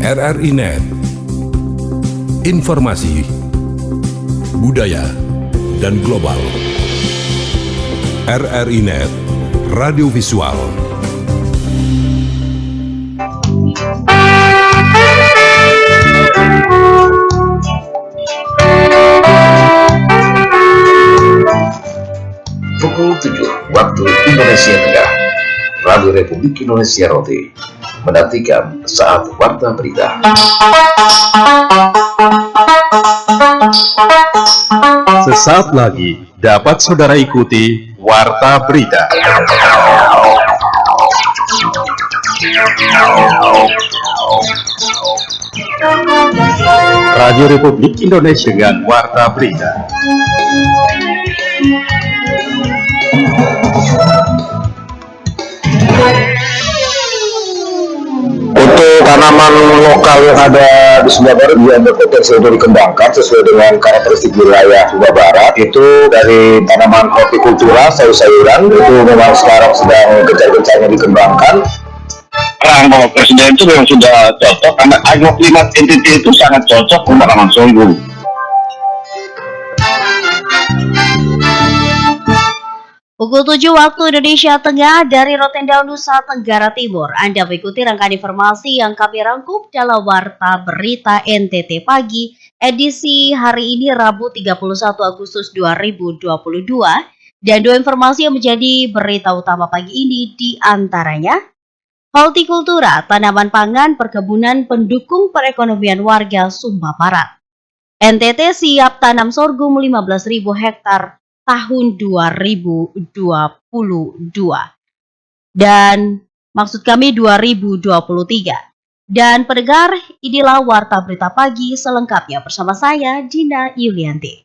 RRI Net. Informasi, budaya, dan global. RRI Net, radio visual. Pukul 7 waktu Indonesia Tengah, Radio Republik Indonesia Roti menantikan saat warta berita. Sesaat lagi dapat saudara ikuti warta berita. Radio Republik Indonesia dengan warta berita. Untuk tanaman lokal yang ada di Sumba Barat yang berpotensi untuk dikembangkan sesuai dengan karakteristik wilayah Sumba Barat, itu dari tanaman hortikultura, sayur-sayuran, itu memang sekarang sedang gencar-gencarnya dikembangkan. Bahwa presiden itu memang sudah cocok karena agroklimat NTT itu sangat cocok untuk tanaman sorghum. Pukul 7 waktu Indonesia Tengah dari Rotendao, Nusa Tenggara Timur. Anda mengikuti rangkaian informasi yang kami rangkum dalam Warta Berita NTT Pagi, edisi hari ini Rabu 31 Agustus 2022. Dan dua informasi yang menjadi berita utama pagi ini diantaranya: hortikultura, tanaman pangan, perkebunan pendukung perekonomian warga Sumba Barat. NTT siap tanam sorghum 15.000 hektar tahun 2022. Dan maksud kami 2023. Dan pendengar, inilah Warta Berita Pagi selengkapnya bersama saya, Dina Yulianti.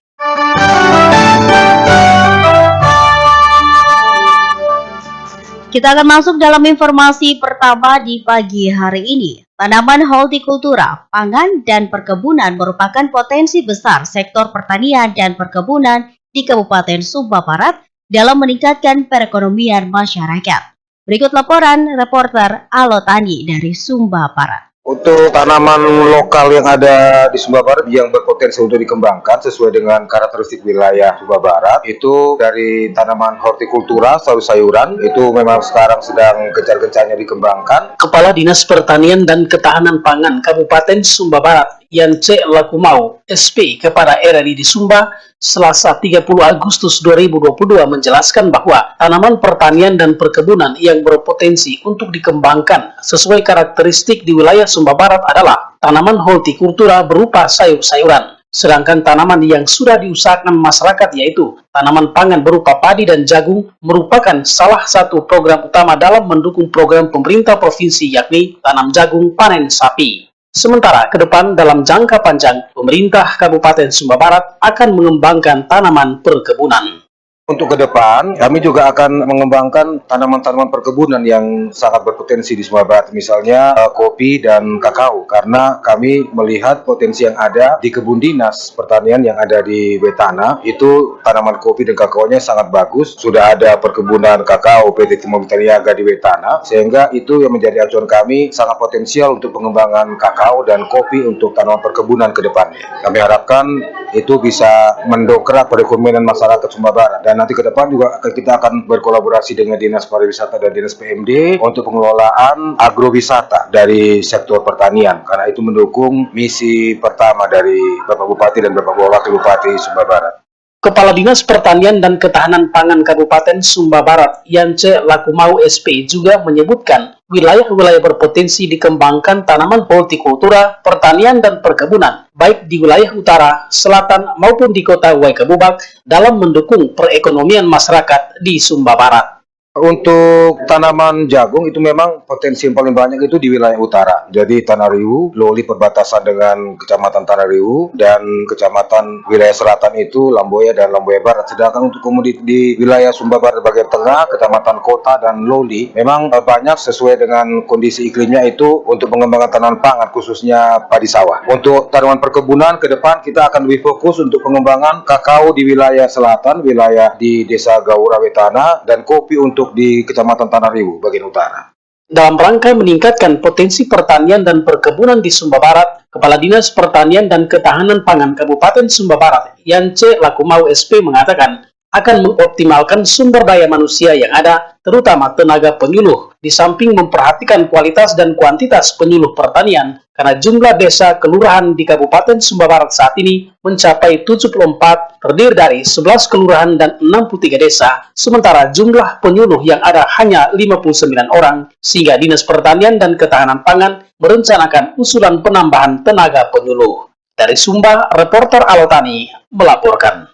Kita akan masuk dalam informasi pertama di pagi hari ini. Tanaman hortikultura, pangan, dan perkebunan merupakan potensi besar sektor pertanian dan perkebunan di Kabupaten Sumba Barat dalam meningkatkan perekonomian masyarakat. Berikut laporan reporter Alotani dari Sumba Barat. Untuk tanaman lokal yang ada di Sumba Barat yang berpotensi untuk dikembangkan sesuai dengan karakteristik wilayah Sumba Barat, itu dari tanaman hortikultura, sayur-sayuran, itu memang sekarang sedang gencar-gencarnya dikembangkan. Kepala Dinas Pertanian dan Ketahanan Pangan Kabupaten Sumba Barat, Yance Lakumau, SP kepada RRI di Sumba, Selasa 30 Agustus 2022 menjelaskan bahwa tanaman pertanian dan perkebunan yang berpotensi untuk dikembangkan sesuai karakteristik di wilayah Sumba Barat adalah tanaman hortikultura berupa sayur-sayuran. Sedangkan tanaman yang sudah diusahakan masyarakat yaitu tanaman pangan berupa padi dan jagung merupakan salah satu program utama dalam mendukung program pemerintah provinsi yakni tanam jagung panen sapi. Sementara ke depan dalam jangka panjang, pemerintah Kabupaten Sumba Barat akan mengembangkan tanaman perkebunan. Untuk ke depan, kami juga akan mengembangkan tanaman-tanaman perkebunan yang sangat berpotensi di Sumba Barat, misalnya kopi dan kakao, karena kami melihat potensi yang ada di kebun dinas pertanian yang ada di Wetana, itu tanaman kopi dan kakaonya sangat bagus. Sudah ada perkebunan kakao PT Timur Niaga di Wetana, sehingga itu yang menjadi acuan kami sangat potensial untuk pengembangan kakao dan kopi untuk tanaman perkebunan ke depannya. Kami harapkan itu bisa mendongkrak perekonomian masyarakat Sumba Barat. Dan nanti ke depan juga kita akan berkolaborasi dengan Dinas Pariwisata dan Dinas PMD untuk pengelolaan agrowisata dari sektor pertanian, karena itu mendukung misi pertama dari Bapak Bupati dan Bapak Wakil Bupati Sumba Barat. Kepala Dinas Pertanian dan Ketahanan Pangan Kabupaten Sumba Barat, Yance Lakumau SP juga menyebutkan wilayah-wilayah berpotensi dikembangkan tanaman hortikultura, pertanian dan perkebunan, baik di wilayah utara, selatan maupun di kota Waikabubak dalam mendukung perekonomian masyarakat di Sumba Barat. Untuk tanaman jagung itu memang potensi yang paling banyak itu di wilayah utara. Jadi Tanariwu, Loli perbatasan dengan Kecamatan Tanariwu, dan Kecamatan wilayah selatan itu Lamboya dan Lamboya Barat. Sedangkan untuk komoditi di wilayah Sumba Barat bagian tengah, Kecamatan Kota dan Loli, memang banyak sesuai dengan kondisi iklimnya itu untuk pengembangan tanaman pangan khususnya padi sawah. Untuk tanaman perkebunan ke depan kita akan lebih fokus untuk pengembangan kakao di wilayah selatan, wilayah di Desa Gaura Wetana, dan kopi untuk di Kecamatan Tanariwu bagian utara. Dalam rangka meningkatkan potensi pertanian dan perkebunan di Sumba Barat, Kepala Dinas Pertanian dan Ketahanan Pangan Kabupaten Sumba Barat, Yance Lakumau SP mengatakan akan mengoptimalkan sumber daya manusia yang ada, terutama tenaga penyuluh, di samping memperhatikan kualitas dan kuantitas penyuluh pertanian, karena jumlah desa kelurahan di Kabupaten Sumba Barat saat ini mencapai 74, terdiri dari 11 kelurahan dan 63 desa, sementara jumlah penyuluh yang ada hanya 59 orang, sehingga Dinas Pertanian dan Ketahanan Pangan merencanakan usulan penambahan tenaga penyuluh. Dari Sumba, reporter Alotani melaporkan.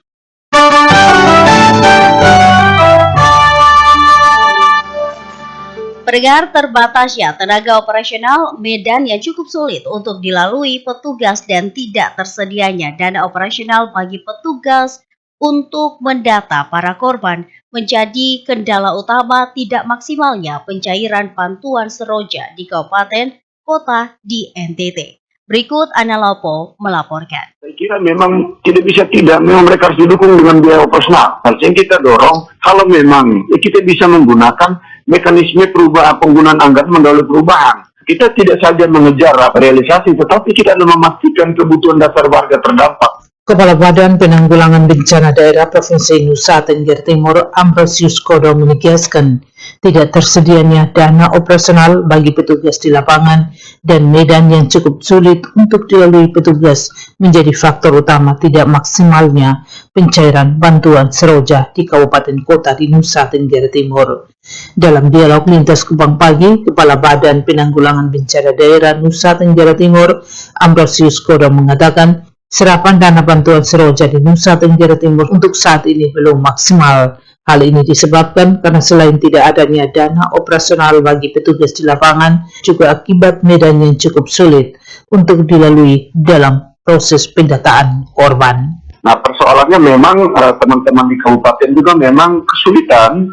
Pendengar, terbatasnya tenaga operasional Medan yang cukup sulit untuk dilalui petugas dan tidak tersedianya dana operasional bagi petugas untuk mendata para korban menjadi kendala utama tidak maksimalnya pencairan bantuan seroja di kabupaten kota di NTT. Berikut Analopo melaporkan. Saya kira memang tidak bisa tidak, memang mereka harus didukung dengan biaya operasional. Yang kita dorong, kalau memang kita bisa menggunakan mekanisme perubahan penggunaan anggaran melalui perubahan. Kita tidak saja mengejar realisasi, tetapi kita harus memastikan kebutuhan dasar warga terdampak. Kepala Badan Penanggulangan Bencana Daerah Provinsi Nusa Tenggara Timur, Ambrosius Kodo menegaskan tidak tersedianya dana operasional bagi petugas di lapangan dan medan yang cukup sulit untuk dilalui petugas menjadi faktor utama tidak maksimalnya pencairan bantuan seroja di kabupaten kota di Nusa Tenggara Timur. Dalam dialog lintas Kupang pagi, Kepala Badan Penanggulangan Bencana Daerah Nusa Tenggara Timur, Ambrosius Kodo mengatakan serapan dana bantuan seroja di Nusa Tenggara Timur untuk saat ini belum maksimal. Hal ini disebabkan karena selain tidak adanya dana operasional bagi petugas di lapangan, juga akibat medan yang cukup sulit untuk dilalui dalam proses pendataan korban. Nah, persoalannya memang teman-teman di kabupaten juga memang kesulitan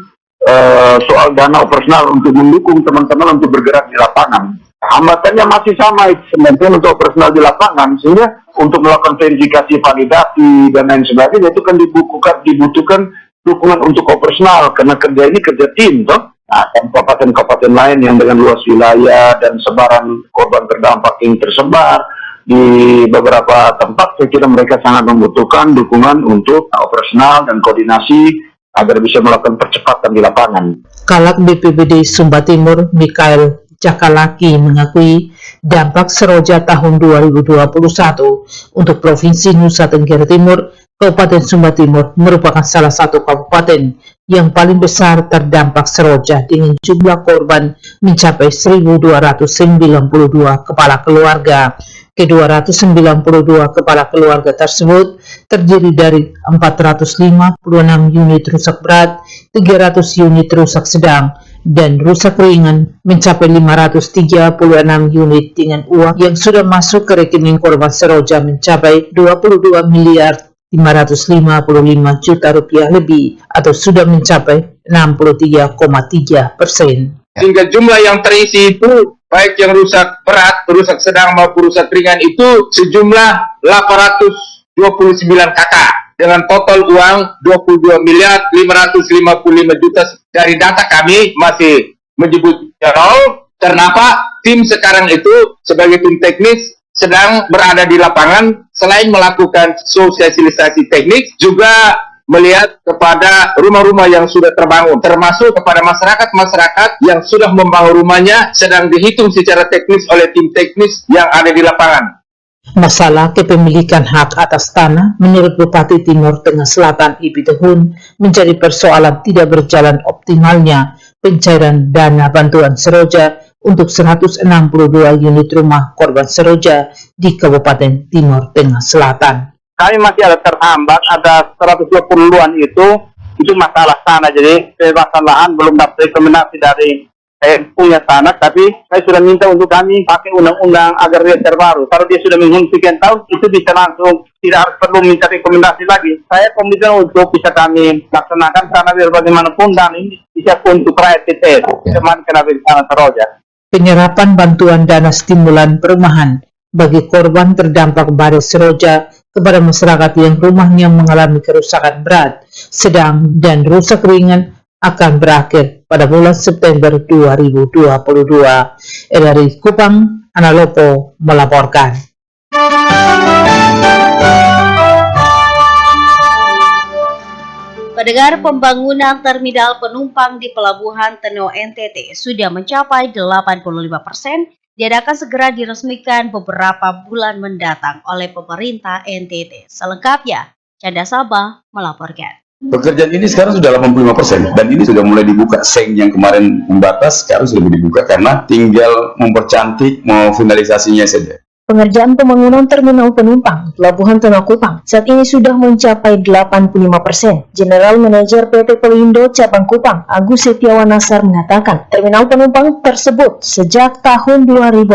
soal dana operasional untuk mendukung teman-teman untuk bergerak di lapangan. Hambatannya masih sama, teman-teman untuk operasional di lapangan, sehingga untuk melakukan verifikasi, validasi, dan lain sebagainya itu kan dibutuhkan dukungan untuk operasional, karena kerja ini kerja tim, toh. Nah, dan kabupaten-kabupaten lain yang dengan luas wilayah dan sebaran korban terdampak yang tersebar di beberapa tempat, saya kira mereka sangat membutuhkan dukungan untuk operasional dan koordinasi agar bisa melakukan percepatan di lapangan. Kalak BPBD Sumba Timur, Mikael Cakalaki mengakui dampak seroja tahun 2021 untuk Provinsi Nusa Tenggara Timur, Kabupaten Sumba Timur merupakan salah satu kabupaten yang paling besar terdampak seroja dengan jumlah korban mencapai 1.292 kepala keluarga. Ke-292 kepala keluarga tersebut terdiri dari 456 unit rusak berat, 300 unit rusak sedang, dan rusak ringan mencapai 536 unit dengan uang yang sudah masuk ke rekening korban seroja mencapai 22 miliar 555 juta rupiah lebih atau sudah mencapai 63,3%. Sehingga jumlah yang terisi itu baik yang rusak berat, rusak sedang maupun rusak ringan itu sejumlah 829 KK dengan total uang 22 miliar 555 juta. Dari data kami masih menyebut nol. Kenapa tim sekarang itu sebagai tim teknis sedang berada di lapangan, selain melakukan sosialisasi teknik, juga melihat kepada rumah-rumah yang sudah terbangun, termasuk kepada masyarakat-masyarakat yang sudah membangun rumahnya, sedang dihitung secara teknis oleh tim teknis yang ada di lapangan. Masalah kepemilikan hak atas tanah menurut Bupati Timur Tengah Selatan Ibi Tehun menjadi persoalan tidak berjalan optimalnya pencairan dana bantuan seroja untuk 162 unit rumah korban seroja di Kabupaten Timur Tengah Selatan. Kami masih ada terhambat, ada 120-an itu masalah tanah. Jadi kebebasan lahan belum dapat rekomendasi dari punya tanah, tapi saya sudah minta untuk kami pakai undang-undang agraria terbaru. Kalau dia sudah menghentikan tahun, itu bisa langsung, tidak harus perlu minta rekomendasi lagi. Saya komitmen untuk bisa kami laksanakan karena biar bagaimanapun dan ini bisa untuk rakyat TTS, teman kena bencana seroja. Penyerapan bantuan dana stimulan perumahan bagi korban terdampak badai seroja kepada masyarakat yang rumahnya mengalami kerusakan berat, sedang, dan rusak ringan akan berakhir pada bulan September 2022. Dari Kupang, Analopo melaporkan. Pendengar, pembangunan terminal penumpang di Pelabuhan Teno NTT sudah mencapai 85% dan akan segera diresmikan beberapa bulan mendatang oleh pemerintah NTT. Selengkapnya, Canda Sabah melaporkan. Pekerjaan ini sekarang sudah 85% dan ini sudah mulai dibuka. Seng yang kemarin membatas sekarang sudah dibuka karena tinggal mempercantik, mau finalisasinya saja. Pengerjaan pembangunan terminal penumpang Pelabuhan Teno Kupang saat ini sudah mencapai 85%. General Manager PT Pelindo Cabang Kupang, Agus Setiawan Nasar mengatakan, terminal penumpang tersebut sejak tahun 2016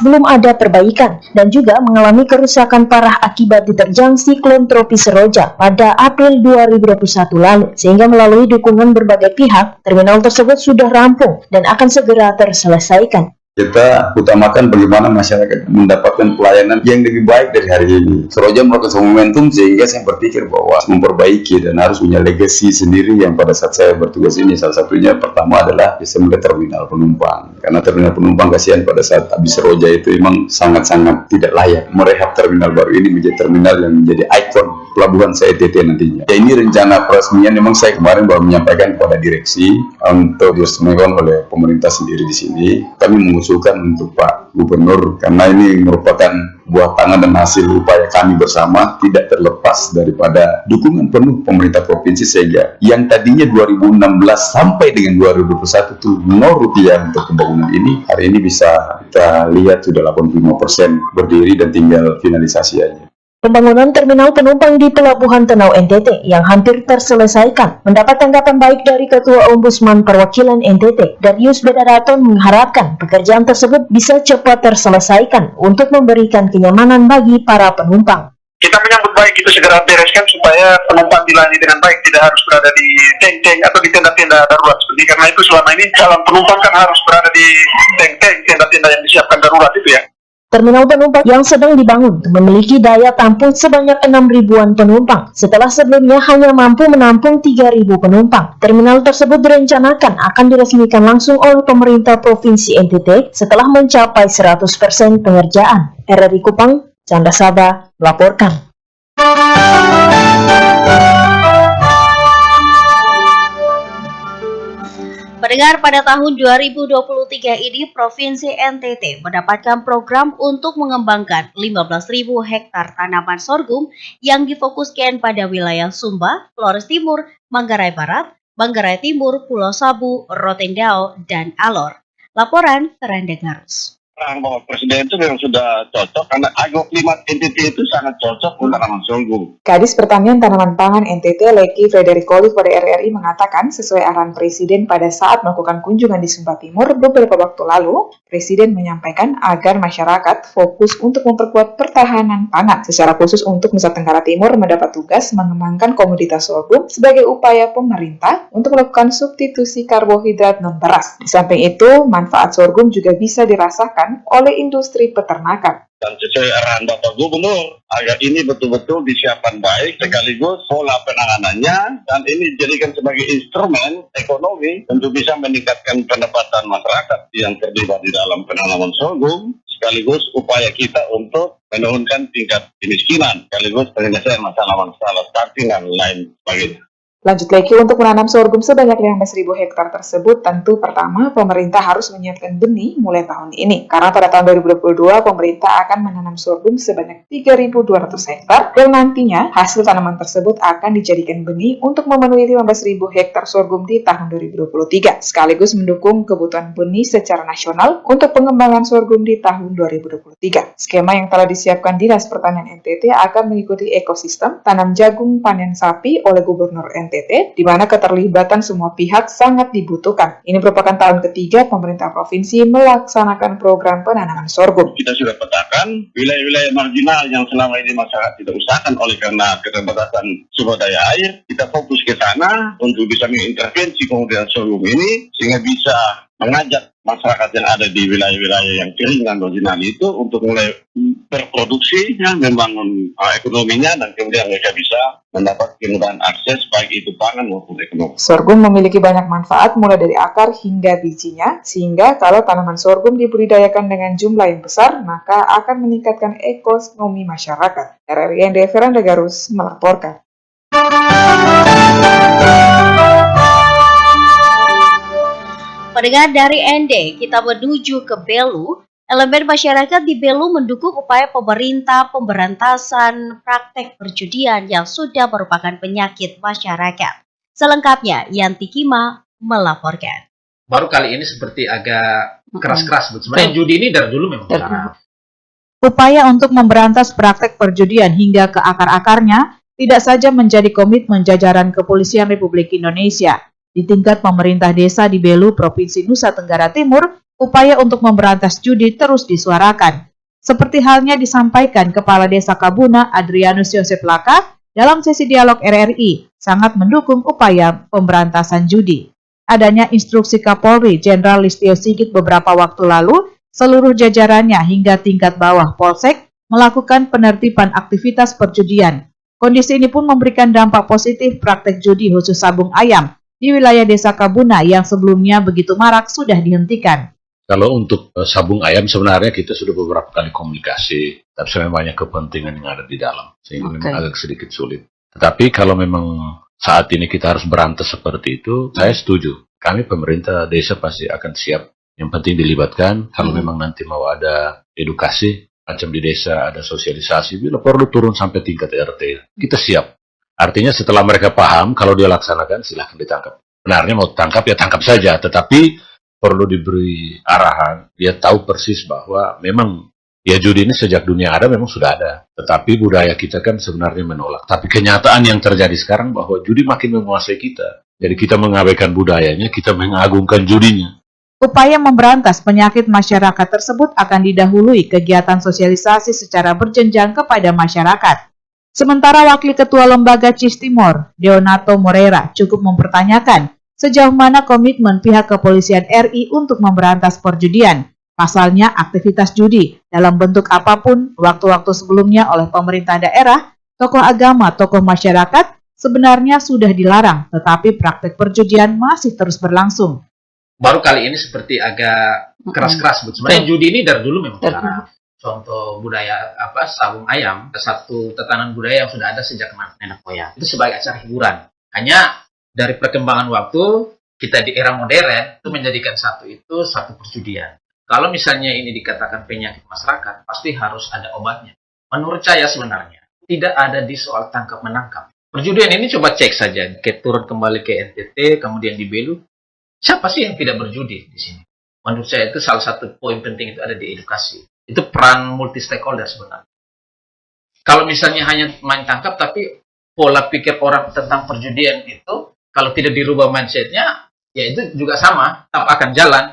belum ada perbaikan dan juga mengalami kerusakan parah akibat diterjang siklon tropis Seroja pada April 2021 lalu. Sehingga melalui dukungan berbagai pihak, terminal tersebut sudah rampung dan akan segera terselesaikan. Kita utamakan bagaimana masyarakat mendapatkan pelayanan yang lebih baik dari hari ini. Seroja merupakan sebuah momentum sehingga saya berpikir bahwa memperbaiki dan harus punya legacy sendiri yang pada saat saya bertugas ini. Salah satunya pertama adalah bisa melihat terminal penumpang. Karena terminal penumpang kasihan pada saat habis Seroja itu memang sangat-sangat tidak layak. Merehab terminal baru ini menjadi terminal yang menjadi ikon pelabuhan CTT nantinya. Ya, ini rencana peresmian memang saya kemarin baru menyampaikan kepada direksi untuk diresmikan oleh pemerintah sendiri di sini. Kami mengusulkan untuk Pak Gubernur karena ini merupakan buah tangan dan hasil upaya kami bersama, tidak terlepas daripada dukungan penuh pemerintah provinsi sehingga yang tadinya 2016 sampai dengan 2021 itu 0 rupiah untuk pembangunan ini, hari ini bisa kita lihat sudah 85% berdiri dan tinggal finalisasi aja. Pembangunan terminal penumpang di Pelabuhan Teno NTT yang hampir terselesaikan mendapat tanggapan baik dari Ketua Ombudsman Perwakilan NTT, Darius Bedaraton mengharapkan pekerjaan tersebut bisa cepat terselesaikan untuk memberikan kenyamanan bagi para penumpang. Kita menyambut baik itu segera bereskan supaya penumpang dilayani dengan baik, tidak harus berada di tank-tank atau di tenda-tenda darurat seperti karena itu selama ini calon penumpang kan harus berada di tank-tank, tenda-tenda yang disiapkan darurat itu ya. Terminal penumpang yang sedang dibangun memiliki daya tampung sebanyak 6.000-an penumpang, setelah sebelumnya hanya mampu menampung 3.000 penumpang. Terminal tersebut direncanakan akan diresmikan langsung oleh pemerintah Provinsi NTT setelah mencapai 100% pengerjaan. RRI Kupang, Canda Sabah melaporkan. Pendengar, pada tahun 2023 ini Provinsi NTT mendapatkan program untuk mengembangkan 15.000 hektar tanaman sorghum yang difokuskan pada wilayah Sumba, Flores Timur, Manggarai Barat, Manggarai Timur, Pulau Sabu, Rotendao, dan Alor. Laporan Feranda Garus. Bahwa Presiden itu memang sudah cocok karena agroklimat NTT itu sangat cocok untuk tanaman sorghum. Kadis Pertanian Tanaman Pangan NTT Leki Fredericoli pada RRI mengatakan sesuai arahan Presiden pada saat melakukan kunjungan di Sumba Timur beberapa waktu lalu, Presiden menyampaikan agar masyarakat fokus untuk memperkuat pertahanan pangan. Secara khusus untuk Nusa Tenggara Timur mendapat tugas mengembangkan komoditas sorghum sebagai upaya pemerintah untuk melakukan substitusi karbohidrat non-beras. Di samping itu, manfaat sorghum juga bisa dirasakan oleh industri peternakan. Dan sesuai arahan Bapak Gubernur, agar ini betul-betul disiapkan baik, sekaligus pola penanganannya, dan ini dijadikan sebagai instrumen ekonomi untuk bisa meningkatkan pendapatan masyarakat yang terlibat di dalam penanaman sorghum, sekaligus upaya kita untuk menurunkan tingkat kemiskinan, sekaligus penyelesaian masalah-masalah stunting dan lain sebagainya. Lanjut lagi, untuk menanam sorghum sebanyak 15.000 hektar tersebut, tentu pertama pemerintah harus menyiapkan benih mulai tahun ini. Karena pada tahun 2022, pemerintah akan menanam sorghum sebanyak 3.200 hektar, dan nantinya hasil tanaman tersebut akan dijadikan benih untuk memenuhi 15.000 hektar sorghum di tahun 2023, sekaligus mendukung kebutuhan benih secara nasional untuk pengembangan sorghum di tahun 2023. Skema yang telah disiapkan Dinas Pertanian NTT akan mengikuti ekosistem tanam jagung panen sapi oleh Gubernur NTT, di mana keterlibatan semua pihak sangat dibutuhkan. Ini merupakan tahun ketiga pemerintah provinsi melaksanakan program penanaman sorghum. Kita sudah petakan wilayah-wilayah marginal yang selama ini masyarakat tidak usahakan oleh karena keterbatasan sumber daya air. Kita fokus ke sana untuk bisa mengintervensi komoditas sorghum ini sehingga bisa mengajak masyarakat yang ada di wilayah-wilayah yang kering dan marginal itu untuk mulai berproduksi, membangun ekonominya, dan kemudian mereka bisa mendapat kemudahan akses baik itu pangan maupun ekonomi. Sorghum memiliki banyak manfaat mulai dari akar hingga bijinya, sehingga kalau tanaman sorghum dibudidayakan dengan jumlah yang besar, maka akan meningkatkan ekonomi masyarakat. RRI ND Veranda Garus melaporkan. Pendengar dari ND, kita menuju ke Belu. Elemen masyarakat di Belu mendukung upaya pemerintah pemberantasan praktek perjudian yang sudah merupakan penyakit masyarakat. Selengkapnya, Yanti Kima melaporkan. Baru kali ini seperti agak keras-keras. Sebenarnya judi ini dari dulu memang haram. Upaya untuk memberantas praktek perjudian hingga ke akar-akarnya tidak saja menjadi komitmen jajaran Kepolisian Republik Indonesia. Di tingkat pemerintah desa di Belu, Provinsi Nusa Tenggara Timur, upaya untuk memberantas judi terus disuarakan. Seperti halnya disampaikan Kepala Desa Kabuna, Adrianus Yosef Laka, dalam sesi dialog RRI, sangat mendukung upaya pemberantasan judi. Adanya instruksi Kapolri Jenderal Listio Sigit beberapa waktu lalu, seluruh jajarannya hingga tingkat bawah Polsek melakukan penertiban aktivitas perjudian. Kondisi ini pun memberikan dampak positif praktek judi khusus sabung ayam di wilayah Desa Kabuna yang sebelumnya begitu marak sudah dihentikan. Kalau untuk sabung ayam sebenarnya kita sudah beberapa kali komunikasi, tapi sebenarnya banyak kepentingan yang ada di dalam, sehingga memang agak sedikit sulit. Tetapi kalau memang saat ini kita harus berantas seperti itu, saya setuju. Kami pemerintah desa pasti akan siap. Yang penting dilibatkan, kalau memang nanti mau ada edukasi, macam di desa ada sosialisasi, bila perlu turun sampai tingkat RT, kita siap. Artinya setelah mereka paham, kalau dia laksanakan silahkan ditangkap. Benarnya mau tangkap ya tangkap saja, tetapi perlu diberi arahan. Dia tahu persis bahwa memang ya judi ini sejak dunia ada memang sudah ada. Tetapi budaya kita kan sebenarnya menolak. Tapi kenyataan yang terjadi sekarang bahwa judi makin menguasai kita. Jadi kita mengabaikan budayanya, kita mengagungkan judinya. Upaya memberantas penyakit masyarakat tersebut akan didahului kegiatan sosialisasi secara berjenjang kepada masyarakat. Sementara Wakil Ketua Lembaga CIS Timor, Deonato Moreira, cukup mempertanyakan sejauh mana komitmen pihak kepolisian RI untuk memberantas perjudian. Pasalnya aktivitas judi dalam bentuk apapun waktu-waktu sebelumnya oleh pemerintah daerah, tokoh agama, tokoh masyarakat sebenarnya sudah dilarang, tetapi praktek perjudian masih terus berlangsung. Baru kali ini seperti agak keras-keras. Sebenarnya judi ini dari dulu memang haram. Contoh budaya sabung ayam, satu tatanan budaya yang sudah ada sejak nenek moyang. Itu sebagai acara hiburan. Hanya dari perkembangan waktu kita di era modern itu menjadikan satu perjudian. Kalau misalnya ini dikatakan penyakit masyarakat, pasti harus ada obatnya. Menurut saya sebenarnya tidak ada di soal tangkap menangkap. Perjudian ini coba cek saja, turun kembali ke NTT, kemudian di Belu. Siapa sih yang tidak berjudi di sini? Menurut saya itu salah satu poin penting itu ada di edukasi. Itu peran multi stakeholder sebenarnya. Kalau misalnya hanya main tangkap, tapi pola pikir orang tentang perjudian itu, kalau tidak dirubah mindsetnya, ya itu juga sama, tetap akan jalan.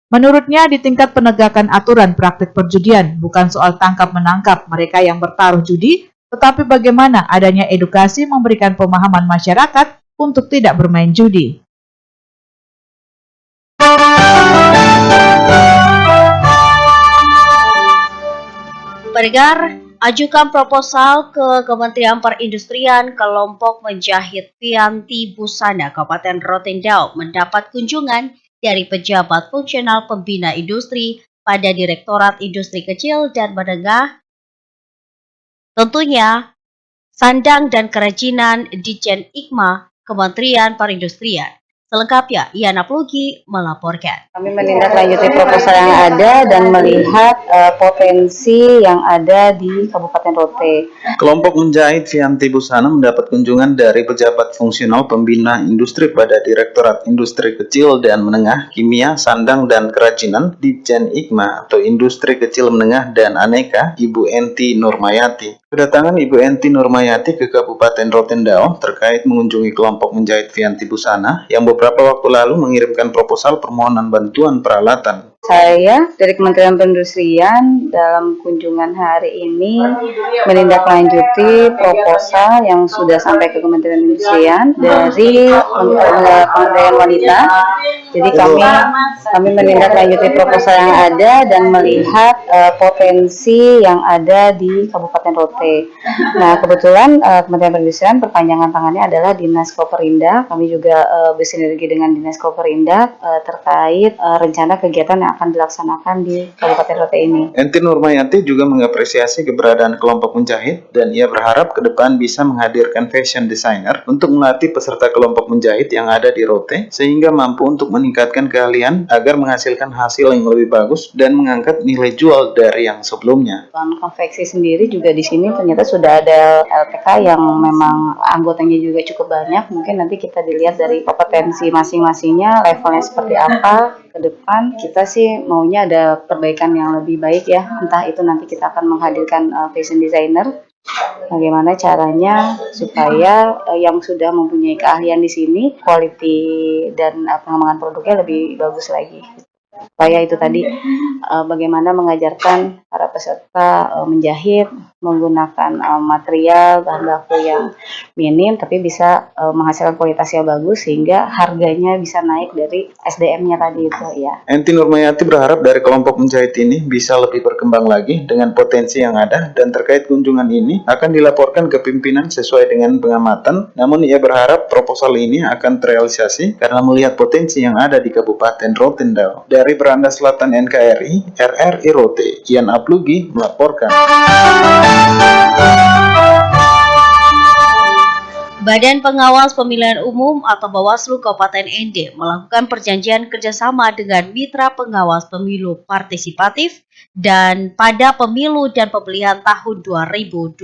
Menurutnya di tingkat penegakan aturan praktik perjudian, bukan soal tangkap-menangkap mereka yang bertaruh judi, tetapi bagaimana adanya edukasi memberikan pemahaman masyarakat untuk tidak bermain judi. Pendengar, ajukan proposal ke Kementerian Perindustrian kelompok menjahit Pianti Busana Kabupaten Rotendao mendapat kunjungan dari pejabat fungsional pembina industri pada Direktorat Industri Kecil dan Menengah. Tentunya, Sandang dan Kerajinan Ditjen IKMA Kementerian Perindustrian. Selengkapnya, Yana Plugi melaporkan. Kami menindaklanjuti proposal yang ada dan melihat potensi yang ada di Kabupaten Rote. Kelompok menjahit Pianti Busana mendapat kunjungan dari pejabat fungsional pembina industri pada Direktorat Industri Kecil dan Menengah, Kimia, Sandang dan Kerajinan Ditjen IKMA atau Industri Kecil Menengah dan Aneka, Ibu Enti Nurmayati. Kedatangan Ibu Enti Nurmayati ke Kabupaten Rotendao terkait mengunjungi kelompok menjahit Pianti Busana yang beberapa waktu lalu mengirimkan proposal permohonan bantuan peralatan. Saya dari Kementerian Perindustrian dalam kunjungan hari ini menindaklanjuti proposal yang sudah sampai ke Kementerian Perindustrian dari Kementerian Wanita Jadi kami menindaklanjuti proposal yang ada dan melihat potensi yang ada di Kabupaten Rote. Nah, kebetulan Kementerian Perindustrian perpanjangan tangannya adalah Dinas Koperinda. Kami juga bersinergi dengan Dinas Koperinda terkait rencana kegiatan yang akan dilaksanakan di Kabupaten Rote ini. Enti Nurmayati juga mengapresiasi keberadaan kelompok menjahit dan ia berharap ke depan bisa menghadirkan fashion designer untuk melatih peserta kelompok menjahit yang ada di Rote sehingga mampu untuk meningkatkan keahlian agar menghasilkan hasil yang lebih bagus dan mengangkat nilai jual dari yang sebelumnya. Konveksi sendiri juga di sini ternyata sudah ada LPK yang memang anggotanya juga cukup banyak. Mungkin nanti kita dilihat dari kompetensi masing-masingnya, levelnya seperti apa. Ke depan kita sih maunya ada perbaikan yang lebih baik ya. Entah itu nanti kita akan menghadirkan fashion designer. Bagaimana caranya supaya yang sudah mempunyai keahlian di sini, quality dan pengembangan produknya lebih bagus lagi. Supaya itu tadi bagaimana mengajarkan para peserta menjahit menggunakan material bahan baku yang minim tapi bisa menghasilkan kualitas yang bagus sehingga harganya bisa naik dari SDM-nya tadi itu ya. Enti Nurmayati berharap dari kelompok menjahit ini bisa lebih berkembang lagi dengan potensi yang ada dan terkait kunjungan ini akan dilaporkan ke pimpinan sesuai dengan pengamatan. Namun ia berharap proposal ini akan terrealisasi karena melihat potensi yang ada di Kabupaten Rotendao. Dari Beranda Selatan NKRI, RRI Rote, Ian Aplugi melaporkan. Badan Pengawas Pemilihan Umum atau Bawaslu Kabupaten ND melakukan perjanjian kerjasama dengan Mitra Pengawas Pemilu Partisipatif dan pada pemilu dan pemilihan tahun 2024.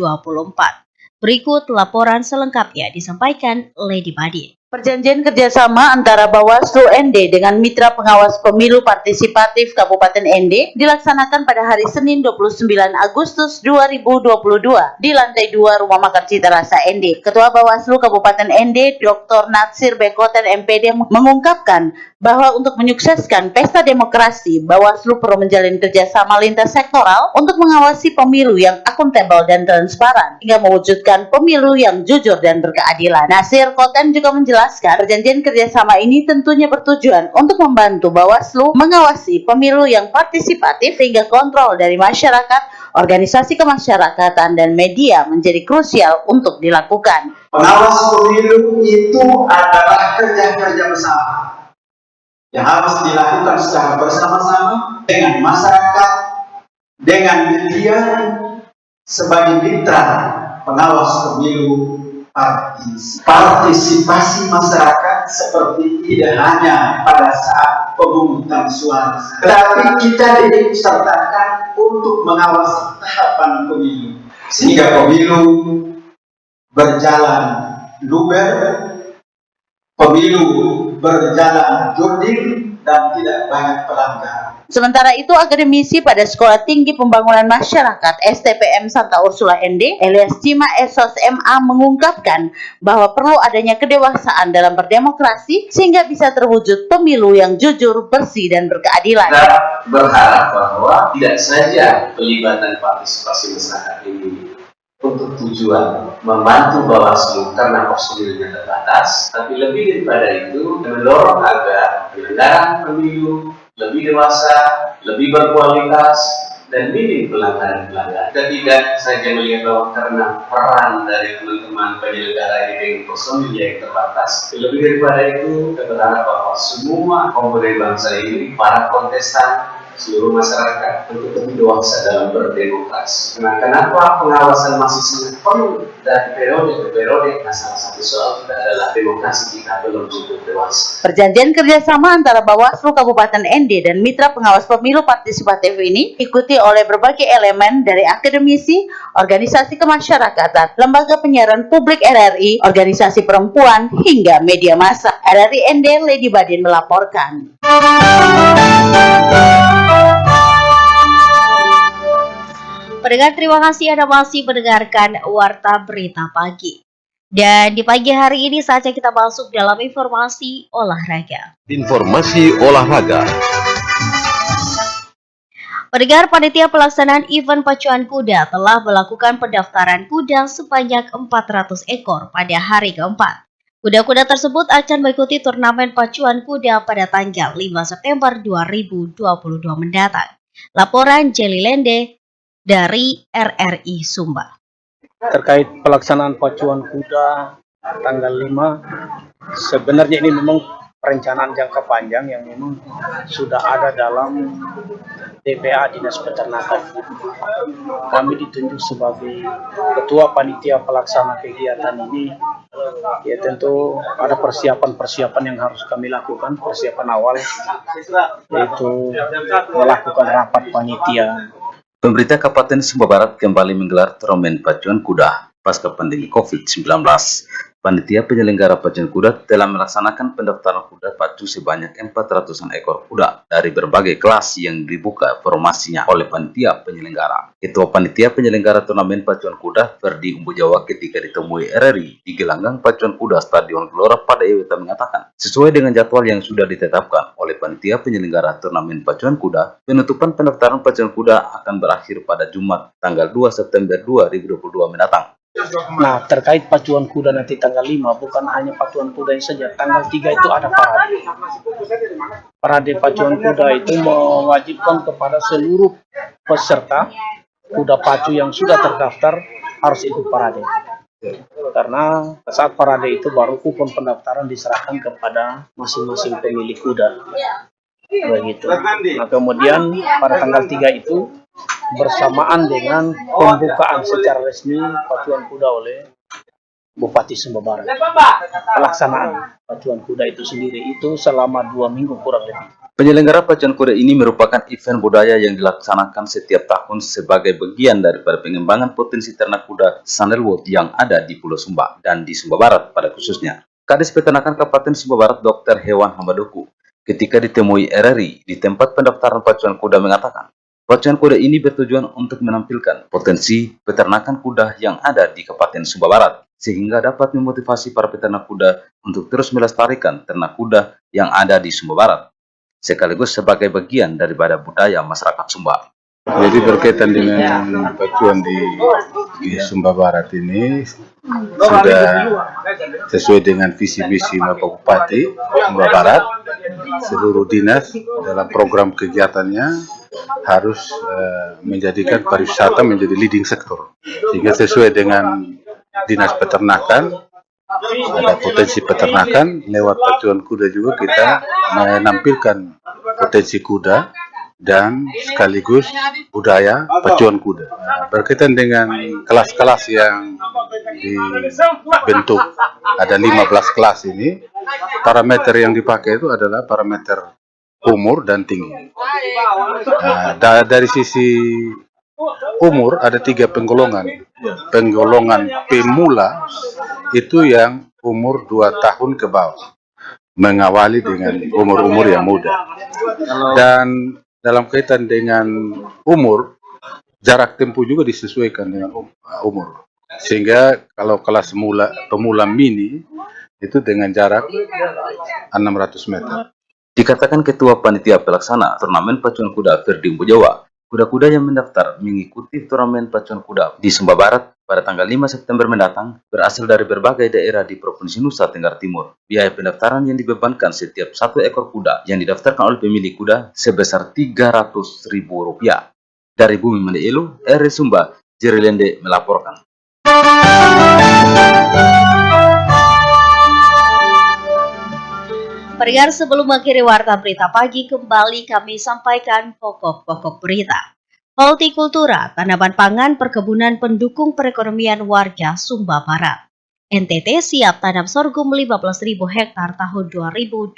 Berikut laporan selengkapnya disampaikan Lady Badin. Perjanjian kerjasama antara Bawaslu ND dengan Mitra Pengawas Pemilu Partisipatif Kabupaten ND dilaksanakan pada hari Senin 29 Agustus 2022 di lantai 2 Rumah Makan Citarasa ND. Ketua Bawaslu Kabupaten ND Dr. Natsir Bekoten MPD mengungkapkan bahwa untuk menyukseskan pesta demokrasi, Bawaslu perlu menjalin kerjasama lintas sektoral untuk mengawasi pemilu yang akuntabel dan transparan hingga mewujudkan pemilu yang jujur dan berkeadilan. Natsir Koten juga menjelaskan perjanjian kerjasama ini tentunya bertujuan untuk membantu Bawaslu mengawasi pemilu yang partisipatif hingga kontrol dari masyarakat, organisasi kemasyarakatan, dan media menjadi krusial untuk dilakukan. Pengawas pemilu itu adalah kerja-kerja bersama yang harus dilakukan secara bersama-sama dengan masyarakat, dengan media sebagai mitra pengawas pemilu. Partisipasi masyarakat seperti tidak hanya pada saat pemungutan suara, tetapi kita diikutsertakan untuk mengawasi tahapan pemilu sehingga pemilu berjalan luber, pemilu berjalan jurdil dan tidak banyak pelanggaran. Sementara itu, akademisi pada Sekolah Tinggi Pembangunan Masyarakat STPM Santa Ursula ND, Elias Cima Esos MA mengungkapkan bahwa perlu adanya kedewasaan dalam berdemokrasi sehingga bisa terwujud pemilu yang jujur, bersih, dan berkeadilan. Kita berharap bahwa tidak saja pelibatan partisipasi masyarakat ini untuk tujuan membantu Bawaslu karena personilnya terbatas, tapi lebih daripada itu mendorong agar penyelenggaraan pemilu lebih dewasa, lebih berkualitas, dan minim pelanggaran-pelanggaran. Kita tidak saja melihat bahwa karena peran dari teman-teman penyelenggara ini dengan personil yang terbatas, lebih daripada itu kita berharap bahwa semua komponen bangsa ini, para kontestan, seluruh masyarakat untuk lebih dewasa dalam berdemokrasi. Nah, kenapa pengawasan masih sangat perlu dari periode ke periode? Nah, salah satu soal kita adalah demokrasi kita belum cukup dewasa. Perjanjian kerjasama antara Bawaslu Kabupaten ND dan Mitra Pengawas Pemilu Partisipatif ini diikuti oleh berbagai elemen dari akademisi, organisasi kemasyarakatan, lembaga penyiaran publik RRI, organisasi perempuan, hingga media massa. RRI ND, Lady Badin melaporkan. Pendengar, terima kasih Anda masih mendengarkan Warta Berita Pagi. Dan di pagi hari ini saatnya kita masuk dalam informasi olahraga. Informasi olahraga. Pendengar, panitia pelaksanaan event pacuan kuda telah melakukan pendaftaran kuda sebanyak 400 ekor pada hari keempat. Kuda-kuda tersebut akan mengikuti turnamen pacuan kuda pada tanggal 5 September 2022 mendatang. Laporan Jelly Lende dari RRI Sumba. Terkait pelaksanaan pacuan kuda tanggal 5, sebenarnya ini memang perencanaan jangka panjang yang memang sudah ada dalam DPA Dinas Peternakan. Kami ditunjuk sebagai ketua panitia pelaksana kegiatan ini. Ya tentu ada persiapan-persiapan yang harus kami lakukan, persiapan awal, yaitu melakukan rapat panitia. Pemerintah Kabupaten Sumba Barat kembali menggelar turnamen pacuan kuda pasca pandemi COVID-19. Panitia penyelenggara pacuan kuda telah melaksanakan pendaftaran kuda pacu sebanyak 400-an ekor kuda dari berbagai kelas yang dibuka formasinya oleh panitia penyelenggara. Ketua panitia penyelenggara turnamen pacuan kuda Ferdi Umbu Jawa ketika ditemui RRI di gelanggang pacuan kuda Stadion Gelora pada Eweta mengatakan, sesuai dengan jadwal yang sudah ditetapkan oleh panitia penyelenggara turnamen pacuan kuda, penutupan pendaftaran pacuan kuda akan berakhir pada Jumat tanggal 2 September 2022 mendatang. Nah, terkait pacuan kuda nanti tanggal 5, bukan hanya pacuan kuda saja. Tanggal 3 itu ada parade. Parade pacuan kuda itu mewajibkan kepada seluruh peserta kuda pacu yang sudah terdaftar harus ikut parade. Karena saat parade itu baru kupon pendaftaran diserahkan kepada masing-masing pemilik kuda. Begitu. Nah, kemudian pada tanggal 3 itu bersamaan dengan pembukaan secara resmi pacuan kuda oleh Bupati Sumba Barat. Pelaksanaan pacuan kuda itu sendiri itu selama 2 minggu kurang lebih. Penyelenggara pacuan kuda ini merupakan event budaya yang dilaksanakan setiap tahun sebagai bagian daripada pengembangan potensi ternak kuda Sandalwood yang ada di Pulau Sumba dan di Sumba Barat pada khususnya. Kadis Peternakan Kabupaten Sumba Barat Dr. Hewan Hamadoku ketika ditemui RRI di tempat pendaftaran pacuan kuda mengatakan, pacuan kuda ini bertujuan untuk menampilkan potensi peternakan kuda yang ada di Kabupaten Sumba Barat, sehingga dapat memotivasi para peternak kuda untuk terus melestarikan ternak kuda yang ada di Sumba Barat, sekaligus sebagai bagian daripada budaya masyarakat Sumba. Jadi berkaitan dengan pacuan di Sumba Barat ini sudah sesuai dengan visi misi Bapak Bupati Sumba Barat, seluruh dinas dalam program kegiatannya harus menjadikan pariwisata menjadi leading sektor, sehingga sesuai dengan dinas peternakan ada potensi peternakan lewat pacuan kuda juga kita menampilkan potensi kuda dan sekaligus budaya pacuan kuda. Berkaitan dengan kelas-kelas yang dibentuk, ada 15 kelas ini, parameter yang dipakai itu adalah parameter umur dan tinggi. Dari sisi umur ada 3 penggolongan. Penggolongan pemula itu yang umur 2 tahun ke bawah, mengawali dengan umur-umur yang muda. Dan dalam kaitan dengan umur, jarak tempuh juga disesuaikan dengan umur. Sehingga kalau kelas pemula mini itu dengan jarak 600 meter. Dikatakan Ketua Panitia Pelaksana Turnamen Pacuan Kuda Ferdi Umbu Jawa, kuda-kuda yang mendaftar mengikuti turnamen pacuan kuda di Sumba Barat pada tanggal 5 September mendatang berasal dari berbagai daerah di Provinsi Nusa Tenggara Timur. Biaya pendaftaran yang dibebankan setiap 1 ekor kuda yang didaftarkan oleh pemilik kuda sebesar Rp300.000. Dari Bumi Mandeelu, RRI Sumba, Jelly Lende melaporkan. Pendengar, sebelum mengakhiri warta berita pagi, kembali kami sampaikan pokok-pokok berita. Hortikultura, tanaman pangan, perkebunan pendukung perekonomian warga Sumba Barat. NTT siap tanam sorghum 15.000 hektar tahun 2023.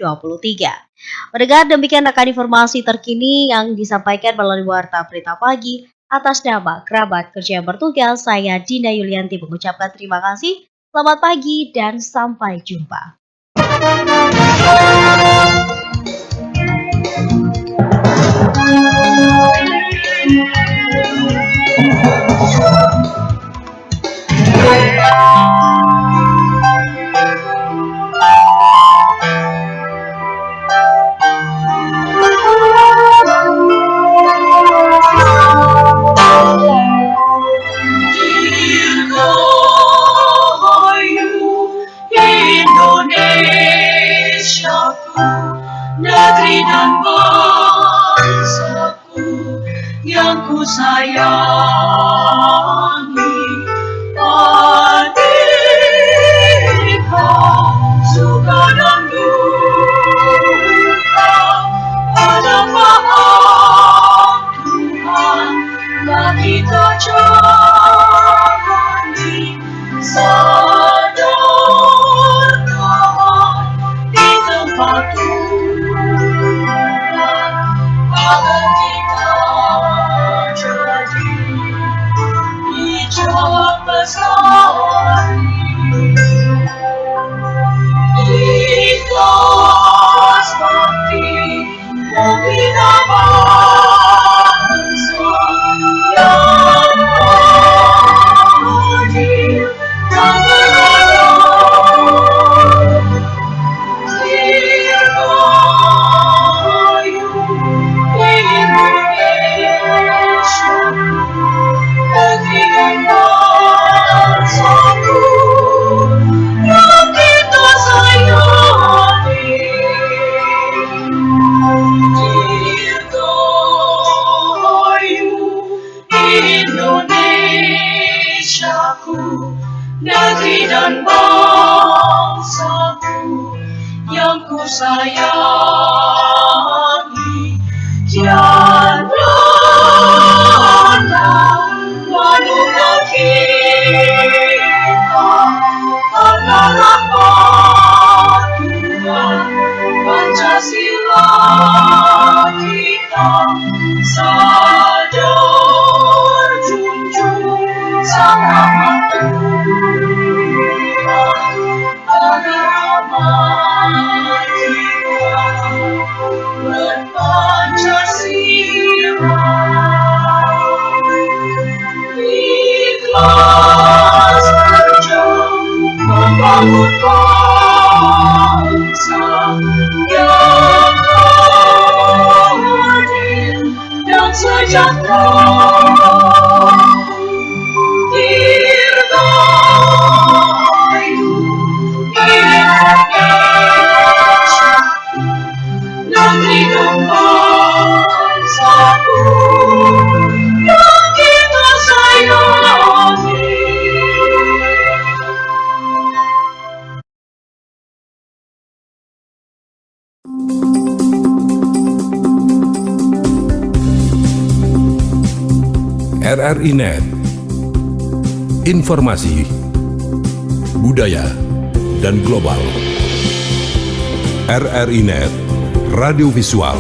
Pendengar, demikian akan informasi terkini yang disampaikan melalui warta berita pagi. Atas nama kerabat kerja yang bertugas, saya Dina Yulianti mengucapkan terima kasih. Selamat pagi dan sampai jumpa. Indonesia. negeri dan bangsaku yang ku sayangi. Aneka suka dan duka ada maaf Tuhan, tak kita jalani. Sadarkan di tempat Tuhan agar kita jadi hijau bestari. Ikhlas bakti membina bangsa yang adil dan beradab. Dirgayu Indonesia, negeri dan bangsaku yang kita sayangi. Dirgayu Indonesiaku, negeri dan bangsaku yang ku sayangi. Tiada menunggu kita karena rahmat Tuhan. Pancasila kita sadar junjung sang rahmat Tuhan agar amat kita berpancasila. Ikhlas berjuang membangun bangsa yang adil dan sejahtera. Dirgayu Indonesia, negeri dan bangsaku yang kita sayangi. RRI Net, informasi, budaya, dan global. RRI Net, radio visual.